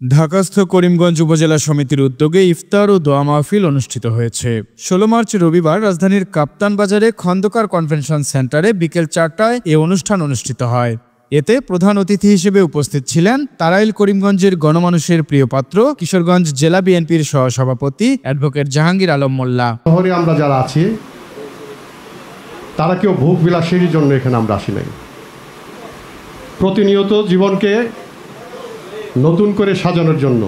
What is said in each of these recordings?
ঢাকাস্থ করিমগঞ্জ উপজেলা সমিতির উদ্যোগে ইফতার ও দোয়া মাহফিল অনুষ্ঠিত হয়েছে। ১৬ মার্চ রবিবার রাজধানীর কাপ্তান বাজারে খন্দকার কনভেনশন সেন্টারে বিকেল ৪টায় এ অনুষ্ঠান অনুষ্ঠিত হয়। এতে প্রধান অতিথি হিসেবে উপস্থিত ছিলেন তারাইল করিমগঞ্জের গণমানুষের প্রিয় পাত্র কিশোরগঞ্জ জেলা বিএনপির সহসভাপতি অ্যাডভোকেট জাহাঙ্গীর আলম মোল্লা। শহরে আমরা যারা আছি তারা কেউ ভোগ বিলাসের জন্য এখানে আমরা আসি নাই। প্রতিনিয়ত জীবনকে নতুন করে সাজানোর জন্য।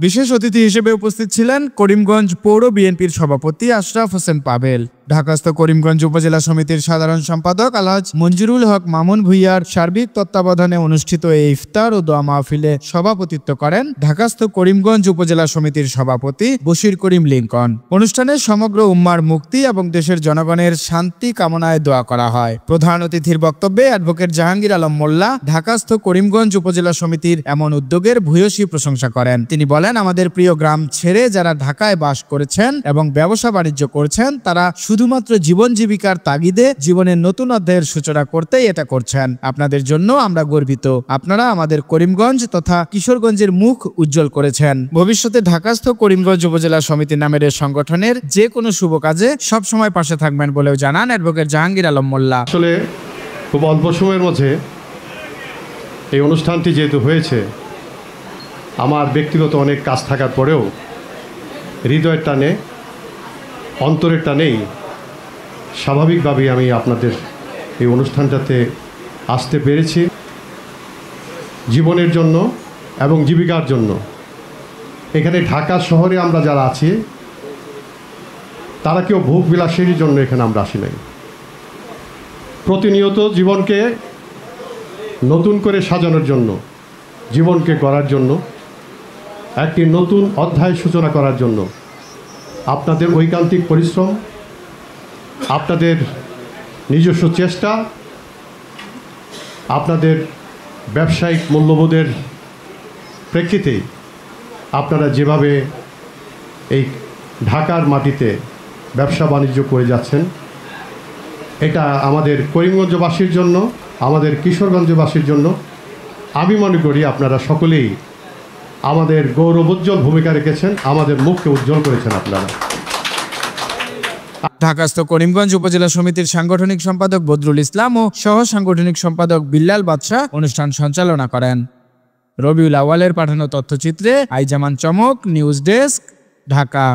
বিশেষ অতিথি হিসেবে উপস্থিত ছিলেন করিমগঞ্জ পৌর বিএনপির সভাপতি আশরাফ হোসেন পাবেল, ঢাকাস্থ করিমগঞ্জ উপজেলা সমিতির সাধারণ সম্পাদক আলহাজ মঞ্জুরুল হক মামুন ভুইয়ার সার্বিক তত্ত্বাবধানে অনুষ্ঠিত এই ইফতার ও দোয়া মাহফিলে সভাপতিত্ব করেন ঢাকাস্থ করিমগঞ্জ উপজেলা সমিতির সভাপতি বশির করিম লিংকন। অনুষ্ঠানে সমগ্র উম্মার মুক্তি এবং দেশের জনগণের শান্তি কামনায় দোয়া করা হয়। প্রধান অতিথির বক্তব্যে অ্যাডভোকেট জাহাঙ্গীর আলম মোল্লা ঢাকাস্থ করিমগঞ্জ উপজেলা সমিতির এমন উদ্যোগের ভূয়সী প্রশংসা করেন। তিনি বলেন, আমাদের প্রিয় গ্রাম ছেড়ে যারা ঢাকায় বাস করেছেন এবং ব্যবসা বাণিজ্য করছেন তারা শুধুমাত্র জীবন জীবিকার তাগিদে জীবনের নতুন অধ্যায়ের সূচনা করতেই এটা করছেন। আপনাদের জন্য আমরা গর্বিত। আপনারা আমাদের করিমগঞ্জ তথা কিশোরগঞ্জের মুখ উজ্জ্বল করেছেন। ভবিষ্যতে ঢাকাস্থ করিমগঞ্জ উপজেলা সমিতি নামের এই সংগঠনের যে কোনো শুভ কাজে সবসময় পাশে থাকবেন বলেও জানান অ্যাডভোকেট জাহাঙ্গীর আলম মোল্লা। আসলে খুব অল্প সময়ের মধ্যে এই অনুষ্ঠানটি যেহেতু হয়েছে, আমার ব্যক্তিগত অনেক কাজ থাকার পরেও হৃদয়ের টানে অন্তরের টানেই স্বাভাবিকভাবেই আমি আপনাদের এই অনুষ্ঠানটাতে আসতে পেরেছি। জীবনের জন্য এবং জীবিকার জন্য এখানে ঢাকা শহরে আমরা যারা আছি তারা কেউ ভোগ বিলাসের জন্য এখানে আমরা আসি নাই। প্রতিনিয়ত জীবনকে নতুন করে সাজানোর জন্য, জীবনকে গড়ার জন্য, একটি নতুন অধ্যায় সূচনা করার জন্য আপনাদের ঐকান্তিক পরিশ্রম, আপনাদের নিজস্ব চেষ্টা, আপনাদের ব্যবসায়িক মূল্যবোধের প্রেক্ষিতে আপনারা যেভাবে এই ঢাকার মাটিতে ব্যবসা বাণিজ্য করে যাচ্ছেন, এটা আমাদের করিমগঞ্জবাসীর জন্য, আমাদের কিশোরগঞ্জবাসীর জন্য আমি মনে করি আপনারা সকলেই আমাদের গৌরবোজ্জ্বল ভূমিকা রেখেছেন, আমাদের মুখকে উজ্জ্বল করেছেন আপনারা। ঢাকাস্থ করিমগঞ্জ উপজেলা সমিতির সাংগঠনিক সম্পাদক বদরুল ইসলাম ও সহ সাংগঠনিক সম্পাদক বিল্লাল বাদশাহ অনুষ্ঠান সঞ্চালনা করেন। রবিউল আওয়ালের পাঠানো তথ্যচিত্রে আইজামান চমক, নিউজ ডেস্ক, ঢাকা।